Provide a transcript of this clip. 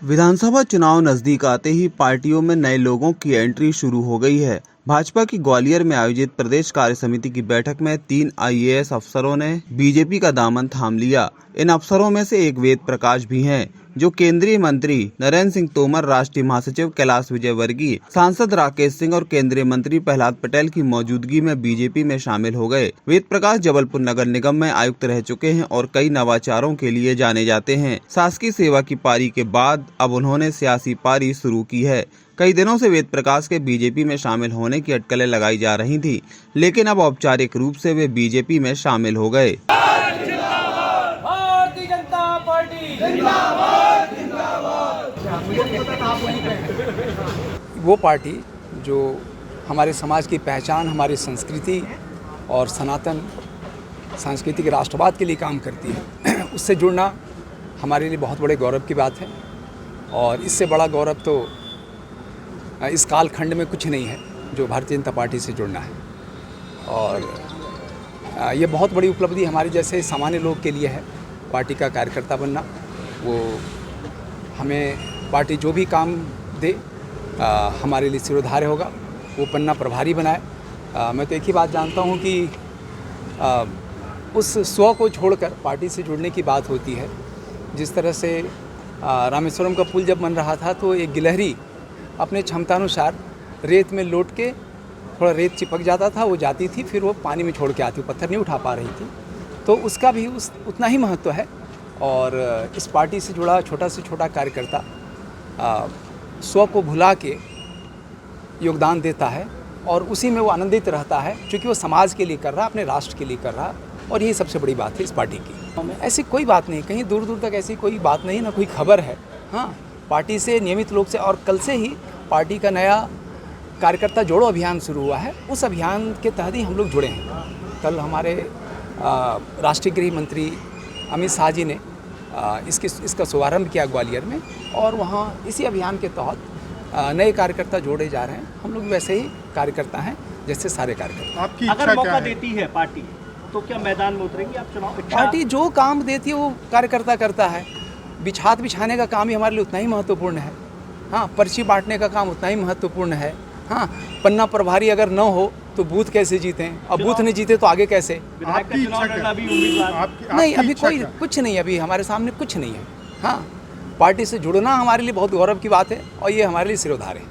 विधानसभा चुनाव नजदीक आते ही पार्टियों में नए लोगों की एंट्री शुरू हो गई है। भाजपा की ग्वालियर में आयोजित प्रदेश कार्य समिति की बैठक में 3 आईएएस अफसरों ने बीजेपी का दामन थाम लिया। इन अफसरों में से एक वेद प्रकाश भी हैं, जो केंद्रीय मंत्री नरेंद्र सिंह तोमर, राष्ट्रीय महासचिव कैलाश विजयवर्गीय, सांसद राकेश सिंह और केंद्रीय मंत्री प्रहलाद पटेल की मौजूदगी में बीजेपी में शामिल हो गए। वेद प्रकाश जबलपुर नगर निगम में आयुक्त रह चुके हैं और कई नवाचारों के लिए जाने जाते हैं। शासकीय सेवा की पारी के बाद अब उन्होंने सियासी पारी शुरू की है। कई दिनों से वेद प्रकाश के बीजेपी में शामिल होने की अटकलें लगाई जा रही थी, लेकिन अब औपचारिक रूप से वे बीजेपी में शामिल हो गए। भारतीय जनता पार्टी वो पार्टी जो हमारे समाज की पहचान, हमारी संस्कृति और सनातन सांस्कृतिक राष्ट्रवाद के लिए काम करती है, उससे जुड़ना हमारे लिए बहुत बड़े गौरव की बात है। और इससे बड़ा गौरव तो इस कालखंड में कुछ नहीं है जो भारतीय जनता पार्टी से जुड़ना है। और ये बहुत बड़ी उपलब्धि हमारे जैसे सामान्य लोग के लिए है, पार्टी का कार्यकर्ता बनना। वो हमें पार्टी जो भी काम दे हमारे लिए सिरोधार्य होगा, वो पन्ना प्रभारी बनाए। मैं तो एक ही बात जानता हूँ कि उस स्व को छोड़कर पार्टी से जुड़ने की बात होती है। जिस तरह से रामेश्वरम का पुल जब बन रहा था तो एक गिलहरी अपने क्षमतानुसार रेत में लौट के, थोड़ा रेत चिपक जाता था, वो जाती थी, फिर वो पानी में छोड़ के आती, पत्थर नहीं उठा पा रही थी। तो उसका भी उतना ही महत्व है। और इस पार्टी से जुड़ा छोटा से छोटा कार्यकर्ता स्व को भुला के योगदान देता है और उसी में वो आनंदित रहता है, क्योंकि वो समाज के लिए कर रहा, अपने राष्ट्र के लिए कर रहा। और यही सबसे बड़ी बात है इस पार्टी की। ऐसी कोई बात नहीं, कहीं दूर दूर तक ऐसी कोई बात नहीं, ना कोई खबर है। हाँ, पार्टी से नियमित लोग से, और कल से ही पार्टी का नया कार्यकर्ता जोड़ो अभियान शुरू हुआ है। उस अभियान के तहत ही हम लोग जुड़े हैं। कल हमारे राष्ट्रीय गृह मंत्री अमित शाह जी ने इसका शुभारंभ किया ग्वालियर में, और वहाँ इसी अभियान के तहत नए कार्यकर्ता जोड़े जा रहे हैं। हम लोग वैसे ही कार्यकर्ता हैं जैसे सारे कार्यकर्ता। आपकी अगर मौका देती है पार्टी तो क्या मैदान में उतरेंगे आप चुनाव? पार्टी जो काम देती है वो कार्यकर्ता करता है। बिछाने का काम ही हमारे लिए उतना ही महत्वपूर्ण है। हाँ, पर्ची बांटने का काम उतना ही महत्वपूर्ण है। हाँ, पन्ना प्रभारी अगर न हो तो बूथ कैसे जीतें, और बूथ नहीं जीते तो आगे कैसे? नहीं, अभी कोई कुछ नहीं, अभी हमारे सामने कुछ नहीं है। हाँ, पार्टी से जुड़ना हमारे लिए बहुत गौरव की बात है और ये हमारे लिए सिरोधार्य है।